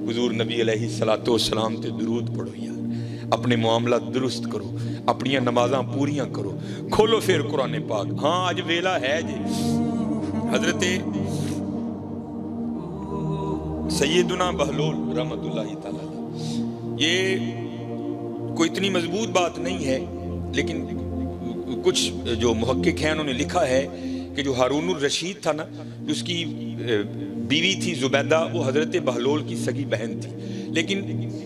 حضور نبی علیہ الصلوۃ والسلام تے درود پڑھو یار، اپنے معاملات درست کرو، اپنی نمازاں پوریاں کرو، کھولو پھر قرآن پاک۔ ہاں اج ویلا ہے جی، حضرت سیدنا بہلول رحمت اللہ تعالی، یہ کوئی اتنی مضبوط بات نہیں ہے، لیکن کچھ جو محقق ہیں انہوں نے لکھا ہے کہ جو ہارون الرشید تھا نا، اس کی بیوی تھی زبیدہ، وہ حضرت بہلول کی سگی بہن تھی، لیکن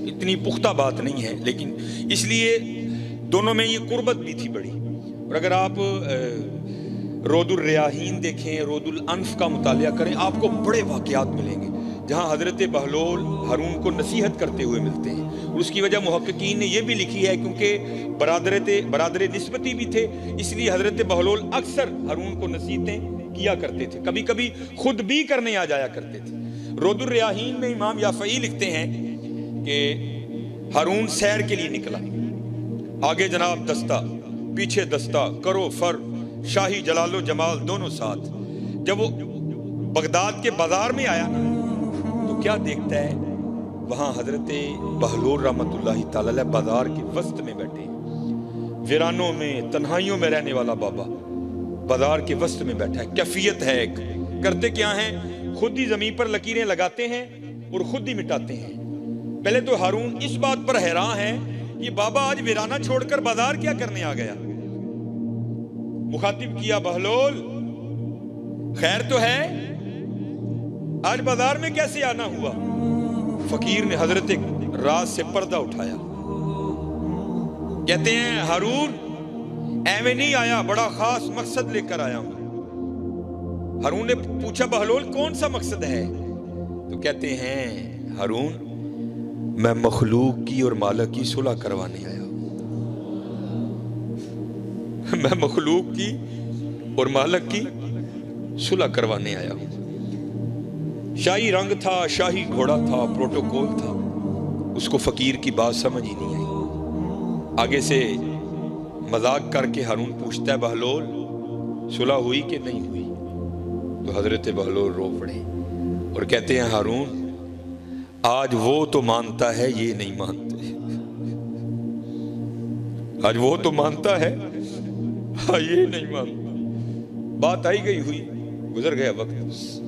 اتنی پختہ بات نہیں ہے، لیکن اس لیے دونوں میں یہ قربت بھی تھی بڑی۔ اور اگر آپ رود الریاحین دیکھیں، رود الانف کا مطالعہ کریں، آپ کو بڑے واقعات ملیں گے جہاں حضرت بہلول ہارون کو نصیحت کرتے ہوئے ملتے ہیں۔ اور اس کی وجہ محققین نے یہ بھی لکھی ہے کیونکہ برادر نسبتی بھی تھے، اس لیے حضرت بہلول اکثر ہارون کو نصیحتیں کیا کرتے تھے، کبھی کبھی خود بھی کرنے آ جایا کرتے تھے۔ رود الریاحین میں امام یافعی لکھتے ہیں کہ ہارون سیر کے لیے نکلا، آگے جناب دستہ، پیچھے دستہ، کرو فر، شاہی جلال و جمال دونوں ساتھ۔ جب وہ بغداد کے بازار میں آیا نا تو کیا دیکھتا ہے، وہاں حضرت بہلول رحمت اللہ تعالی بازار کے وسط میں بیٹھے، ویرانوں میں تنہائیوں میں رہنے والا بابا بازار کے وسط میں بیٹھا ہے۔ کیفیت ہے ایک، کرتے کیا ہیں، خود ہی زمین پر لکیریں لگاتے ہیں اور خود ہی مٹاتے ہیں۔ پہلے تو ہارون اس بات پر حیران ہے، یہ بابا آج ویرانہ چھوڑ کر بازار کیا کرنے آ گیا۔ مخاطب کیا، بہلول خیر تو ہے، آج بازار میں کیسے آنا ہوا؟ فقیر نے حضرت راز سے پردہ اٹھایا، کہتے ہیں ہارون ایویں نہیں آیا، بڑا خاص مقصد لے کر آیا ہوں۔ ہارون نے پوچھا بہلول کون سا مقصد ہے؟ تو کہتے ہیں ہارون میں مخلوق کی اور مالک کی صلح کروانے آیا ہوں، میں مخلوق کی اور مالک کی صلح کروانے آیا ہوں۔ شاہی رنگ تھا، شاہی گھوڑا تھا، پروٹوکول تھا، اس کو فقیر کی بات سمجھ ہی نہیں آئی۔ آگے سے مذاق کر کے ہارون پوچھتا ہے بہلول صلح ہوئی کہ نہیں ہوئی؟ تو حضرت بہلول رو پڑے اور کہتے ہیں ہارون آج وہ تو مانتا ہے یہ نہیں مانتے، آج وہ تو مانتا ہے ہاں یہ نہیں مانتا۔ بات آئی گئی ہوئی، گزر گیا وقت۔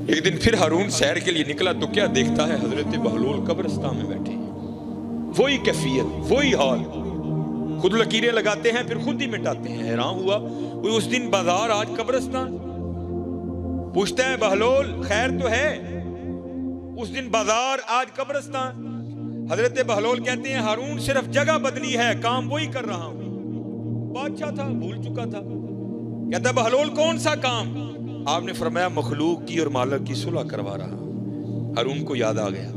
ایک دن پھر ہارون سیر کے لیے نکلا تو کیا دیکھتا ہے، حضرت بہلول قبرستان میں بیٹھے ہیں، وہی کیفیت، وہی حال، خود لکیریں لگاتے ہیں پھر خود ہی مٹاتے ہیں۔ حیران ہوا، کوئی اس دن بازار آج قبرستان۔ پوچھتا ہے بہلول خیر تو ہے؟ اس دن بازار آج قبرستان۔ حضرت بہلول کہتے ہیں ہارون صرف جگہ بدلی ہے، کام وہی کر رہا ہوں۔ بادشاہ تھا، بھول چکا تھا۔ کہتا ہے بہلول کون سا کام؟ آپ نے فرمایا مخلوق کی اور مالک کی صلح کروا رہا۔ ہارون کو یاد آ گیا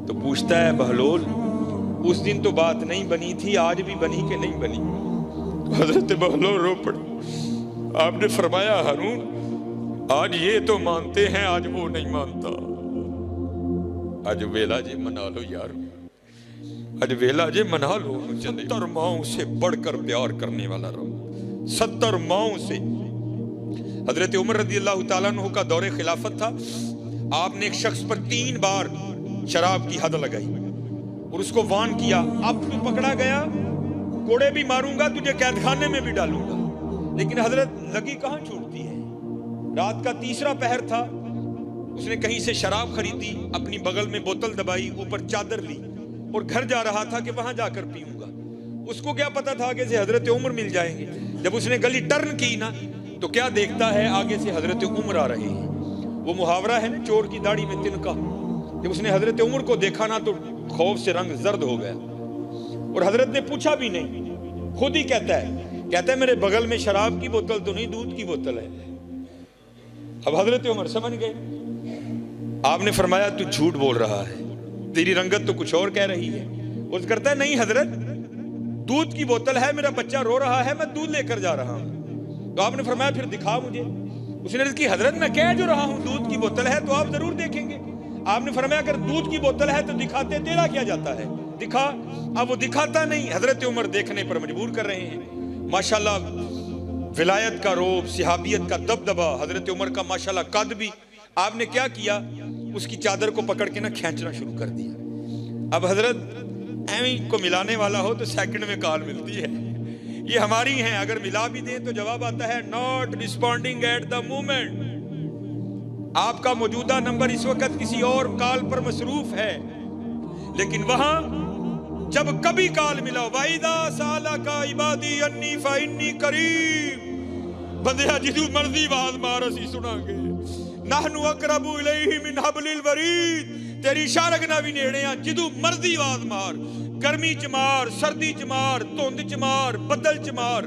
تو پوچھتا ہے بہلول اس دن تو بات نہیں بنی تھی، آج بھی بنی کہ نہیں بنی؟ حضرت بہلول رو پڑے۔ آپ نے فرمایا ہارون آج یہ تو مانتے ہیں، آج وہ نہیں مانتا۔ آج ویلا جے منا لو یار، آج ویلا جے منا لو۔ 70 ماؤں سے بڑھ کر پیار کرنے والا رب، 70 ماؤں سے۔ حضرت عمر رضی اللہ تعالیٰ عنہ کا دور خلافت تھا، آپ نے ایک شخص پر 3 بار شراب کی حد لگائی اور اس کو وارن کیا، اب تو پکڑا گیا کوڑے بھی ماروں گا، تجھے قید خانے میں بھی ڈالوں گا۔ لیکن حضرت لگی کہاں چھوڑتی ہے۔ رات کا 3 پہر تھا، اس نے کہیں سے شراب خریدی، اپنی بغل میں بوتل دبائی، اوپر چادر لی اور گھر جا رہا تھا کہ وہاں جا کر پیوں گا۔ اس کو کیا پتا تھا آگے سے حضرت عمر مل جائیں گے۔ جب اس نے گلی ٹرن کی نا تو کیا دیکھتا ہے، آگے سے حضرت عمر آ رہے ہیں۔ وہ محاورہ ہے نا چور کی داڑھی میں تنکا، جب اس نے حضرت عمر کو دیکھا نا تو خوف سے رنگ زرد ہو گیا، اور حضرت نے پوچھا بھی نہیں، خود ہی کہتا ہے میرے بغل میں شراب کی بوتل تو نہیں، دودھ کی بوتل ہے۔ اب حضرت عمر سمجھ گئے، آپ نے فرمایا تو جھوٹ بول رہا ہے، تیری رنگت تو کچھ اور کہہ رہی ہے۔ اس کرتا ہے نہیں حضرت، دودھ کی بوتل ہے، میرا بچہ رو رہا ہے، میں دودھ لے کر جا رہا ہوں۔ تو آپ نے فرمایا پھر دکھا مجھے۔ اس نے عرض کی حضرت میں کہہ جو رہا ہوں دودھ کی بوتل ہے، تو آپ ضرور دیکھیں گے۔ آپ نے فرمایا اگر دودھ کی بوتل ہے تو دکھاتے تیرا کیا جاتا ہے، دکھا۔ اب وہ دکھاتا نہیں، حضرت عمر دیکھنے پر مجبور کر رہے ہیں۔ ماشاءاللہ ولایت کا روب، صحابیت کا دبدبہ، حضرت عمر کا ماشاءاللہ قد بھی آپ نے کیا کیا؟ اس کی چادر کو پکڑ کے کھینچنا شروع کر دیا۔ اب حضرت ایویں کو ملانے والا ہو تو سیکنڈ میں کال ملتی ہے، یہ ہماری ہیں، اگر ملا بھی دیں تو جواب آتا ہے not responding at the moment۔ آپ کا موجودہ نمبر اس وقت کسی اور کال پر مصروف ہے، لیکن وہاں جب کبھی کال ملا وَإِذَا سَأَلَكَ عِبَادِي عَنِّي فَإِنِّي قَرِيبٌ، بندیا جدو مرضی آواز مار اسی سنا گے، نَحْنُ أَقْرَبُ إِلَيْهِ مِنْ حَبْلِ الْوَرِيدِ، تیری شارگ نہ بھی نیڑے ہیں، جدو مرضی آواز مار، گرمی چ مار، سردی چ مار، دھند چ مار، بدل چ مار،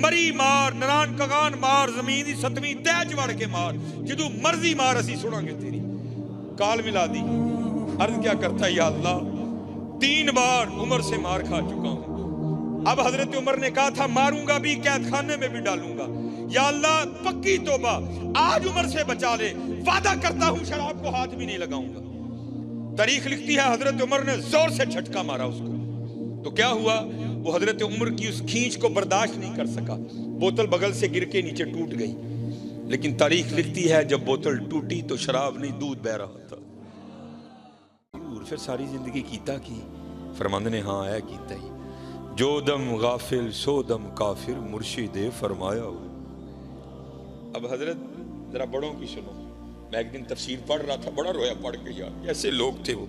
مری مار، نران کگان مار، زمین دی ستویں تہ چ وڑ کے مار، جدو مرضی مار اسی سنا گے تیری کال ملا دی۔ عرض کیا کرتا ہے، یا اللہ 3 بار عمر سے مار کھا چکا ہوں، اب حضرت عمر نے کہا تھا ماروں گا بھی، قید خانے میں بھی ڈالوں گا، یا اللہ پکی توبہ آج عمر سے بچا لے، وعدہ کرتا ہوں شراب کو ہاتھ بھی نہیں لگاؤں گا۔ تاریخ لکھتی ہے حضرت عمر نے زور سے جھٹکا مارا اس کو، تو کیا ہوا؟ وہ حضرت عمر کی اس کھینچ کو برداشت نہیں کر سکا، بوتل بغل سے گر کے نیچے ٹوٹ گئی، لیکن تاریخ لکھتی ہے جب بوتل ٹوٹی تو شراب نہیں دودھ بہ رہا تھا۔ پھر ساری زندگی کیتا کی؟ فرماندے نے ہاں ہے کیتا ہی، جو دم غافل سو دم کافر مرشد فرمایا ہو۔ اب حضرت ذرا بڑوں کی سنو، میں ایک دن تفسیر پڑھ رہا تھا، بڑا رویا پڑھ کے یار، ایسے لوگ تھے وہ۔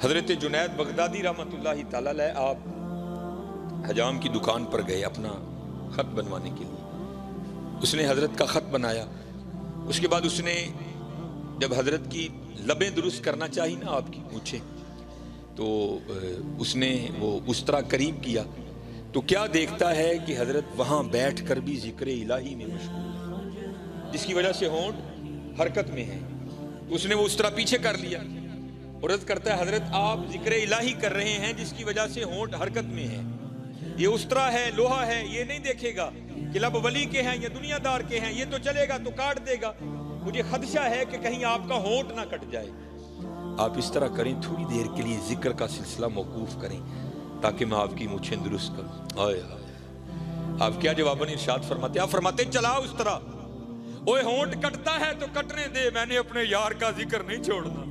حضرت جنید بغدادی رحمۃ اللہ تعالی علیہ آپ حجام کی دکان پر گئے اپنا خط بنوانے کے لیے، اس نے حضرت کا خط بنایا، اس کے بعد اس نے جب حضرت کی لبیں درست کرنا چاہی نا آپ کی مونچھیں، تو اس نے وہ اس طرح قریب کیا تو کیا دیکھتا ہے کہ حضرت وہاں بیٹھ کر بھی ذکر الہی میں مشغول ہے، جس کی وجہ سے ہونٹ حرکت میں ہے، اس نے وہ اس طرح پیچھے کر لیا اور عرض کرتا ہے حضرت آپ ذکر الہی کر رہے ہیں جس کی وجہ سے ہونٹ حرکت میں ہے، یہ اس طرح ہے، لوہا ہے، یہ نہیں دیکھے گا کہ لب ولی کے ہیں یا دنیا دار کے ہیں، یہ تو چلے گا تو کاٹ دے گا، مجھے خدشہ ہے کہ کہیں آپ کا ہونٹ نہ کٹ جائے، آپ اس طرح کریں، تھوڑی دیر کے لیے ذکر کا سلسلہ موقوف کریں تاکہ میں آپ کی مونچھیں درست کروں۔ آئے آئے، آپ کیا جواباً ارشاد فرماتے ہیں؟ آپ فرماتے ہیں چلا اس طرح، اوے ہونٹ کٹتا ہے تو کٹنے دے، میں نے اپنے یار کا ذکر نہیں چھوڑنا۔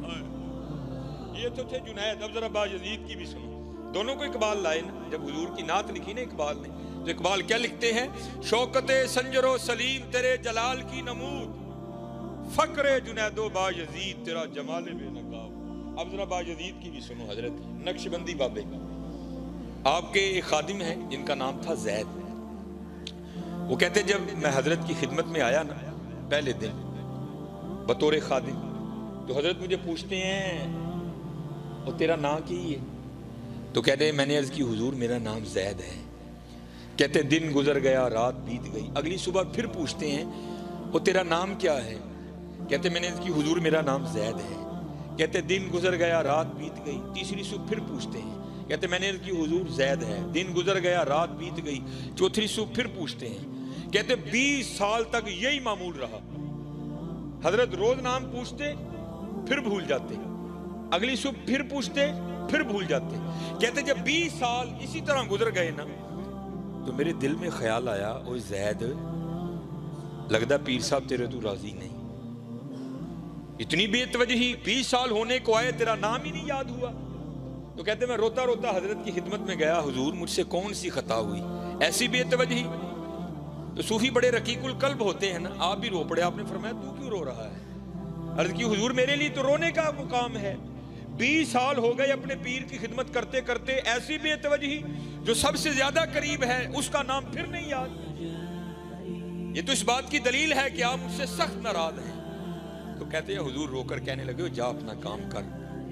یہ تو تھے جنید۔ اب ذرا باجزید کی بھی سنو، دونوں کو اقبال لائے نا، جب حضور کی نعت لکھی نا اقبال نے، تو اقبال کیا لکھتے ہیں؟ شوکت سنجر و سلیم تیرے جلال کی نمود، فقر جنید و باجزید تیرا جمال بے نقاب۔ اب ذرا باجزید کی بھی سنو، حضرت نقشبندی بابے، آپ کے ایک خادم ہیں جن کا نام تھا زید، وہ کہتے جب میں حضرت کی خدمت میں آیا نا پہلے دن بطور خادم، تو حضرت مجھے پوچھتے ہیں اور تیرا نام کی ہے؟ تو کہتے ہیں میں نے عرض کی حضور میرا نام زید ہے۔ کہتے دن گزر گیا رات بیت گئی، اگلی صبح پھر پوچھتے ہیں اور تیرا نام کیا ہے؟ کہتے میں نے عرض کی حضور میرا نام زید ہے۔ کہتے دن گزر گیا رات بیت گئی، تیسری صبح پھر پوچھتے ہیں، کہتے میں نے عرض کی حضور زید ہے۔ دن گزر گیا رات بیت گئی، چوتھی صبح پھر پوچھتے ہیں، کہتے 20 سال تک یہی معمول رہا، حضرت روز نام پوچھتے پھر بھول جاتے، اگلی صبح پھر پوچھتے پھر بھول جاتے۔ کہتے جب 20 سال اسی طرح گزر گئے نا تو میرے دل میں خیال آیا، اوہ زید لگدا پیر صاحب تیرے تو راضی نہیں، اتنی بے توجہی، 20 سال ہونے کو آئے تیرا نام ہی نہیں یاد ہوا۔ تو کہتے میں روتا روتا حضرت کی خدمت میں گیا، حضور مجھ سے کون سی خطا ہوئی، ایسی بے توجہی؟ تو صوفی بڑے رقیق القلب ہوتے ہیں نا، آپ بھی رو پڑے، آپ نے فرمایا تو کیوں رو رہا ہے؟ عرض کی حضور میرے لیے تو رونے کا مقام ہے، 20 سال ہو گئے اپنے پیر کی خدمت کرتے کرتے، ایسی بے توجہی، جو سب سے زیادہ قریب ہے اس کا نام پھر نہیں یاد۔ یہ تو اس بات کی دلیل ہے کہ آپ مجھ سے سخت ناراض ہیں۔ تو کہتے ہیں حضور رو کر کہنے لگے جا اپنا کام کر،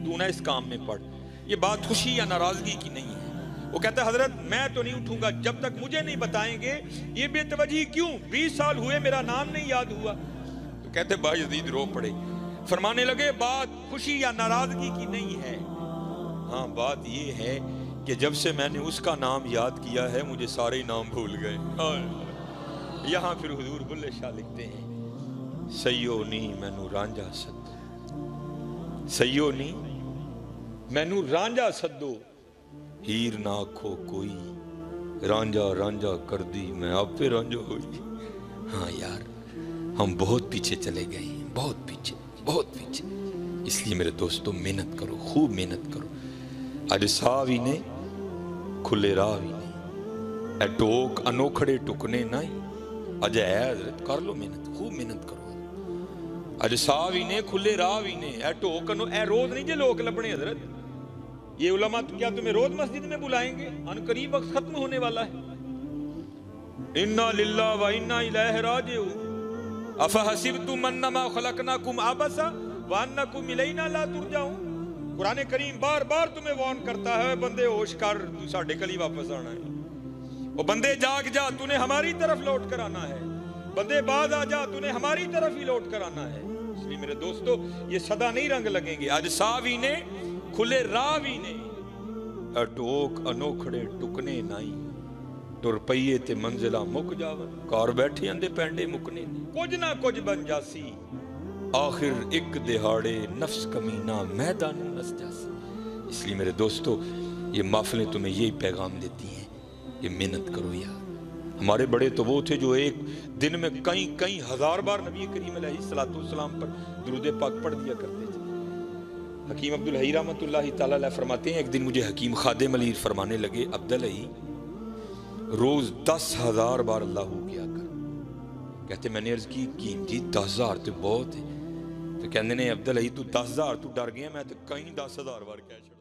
تو نہ اس کام میں پڑ، یہ بات خوشی یا ناراضگی کی نہیں ہے۔ وہ کہتا ہے حضرت میں تو نہیں اٹھوں گا جب تک مجھے نہیں بتائیں گے یہ بے توجہی کیوں، 20 سال ہوئے میرا نام نہیں یاد ہوا۔ تو کہتے باجزید رو پڑے، فرمانے لگے بات خوشی یا ناراضگی کی نہیں ہے، ہاں بات یہ ہے کہ جب سے میں نے اس کا نام یاد کیا ہے مجھے سارے نام بھول گئے۔ یہاں پھر حضور بلے شاہ لکھتے ہیں سیو نی مینو رانجا سدو، سیو نی مینو رانجا سدو، ہیر نہ آکھو کوئی، رانجا رانجا کر دی میں آپ پہ رانجا ہوئی۔ ہاں یار ہم بہت پیچھے چلے گئے ہیں، بہت پیچھے، بہت پیچھے۔ اس لیے میرے دوستو محنت کرو، خوب محنت کرو۔ اج ساہ بھی نے کھلے راہ بھی نہیں، اے ٹوک انوکھڑے ٹکنے نہیں، اج ہے حضرت کر لو محنت، خوب محنت کرو۔ اج ساہ بھی نے کھلے راہ بھی نے، اے ٹوک اے روز نہیں جے لوگ لبنے حضرت۔ یہ علماء کیا تمہیں روز مسجد میں بلائیں گے؟ ان قریب وقت ختم ہونے والا ہے۔ انا للہ و انا الیہ راجعون افحسبتم انما خلقناکم عبثا وانکم الینا لا ترجعون۔ قرآن کریم بار بار تمہیں وارن کرتا ہے، بندے ہوش کر، تو ساڈے کل ہی واپس آنا ہے۔ وہ بندے جاگ جا، تو نے ہماری طرف لوٹ کر آنا ہے۔ بندے باز آ جا، تو نے ہماری طرف ہی لوٹ کر آنا ہے۔ اس لیے میرے دوستو یہ صدا نہیں رنگ لگیں گے۔ آج سا بھی نے کھلے راہ بھی نے، اٹوک انوکھڑے ٹکنے نہیں، ٹر پئیے تے منزلہ مک جاون، کار بیٹھے اندے پینڈے مکنے نہیں، کچھ نہ کچھ بن جاسی، آخر ایک دہاڑے نفس کمینہ میدان نس جاسی۔ اس لیے میرے دوستو یہ محفلیں تمہیں یہی پیغام دیتی ہیں، یہ محنت کرو یار۔ ہمارے بڑے تو وہ تھے جو ایک دن میں کئی ہزار بار نبی کریم علیہ السلام پر درود پاک پڑھ دیا کرتے تھے۔ حکیم عبدالحی رحمۃ اللہ تعالیٰ علیہ فرماتے ہیں، ایک دن مجھے حکیم خادم علی فرمانے لگے، عبدالحی روز 10,000 بار اللہ کیا کر۔ کہتے میں نے عرض کی جی 10,000 تو بہت ہے۔ تو کہنے نے عبدالحی تو 10,000 تو ڈر گیا، میں تو کہیں 10,000 بار کہہ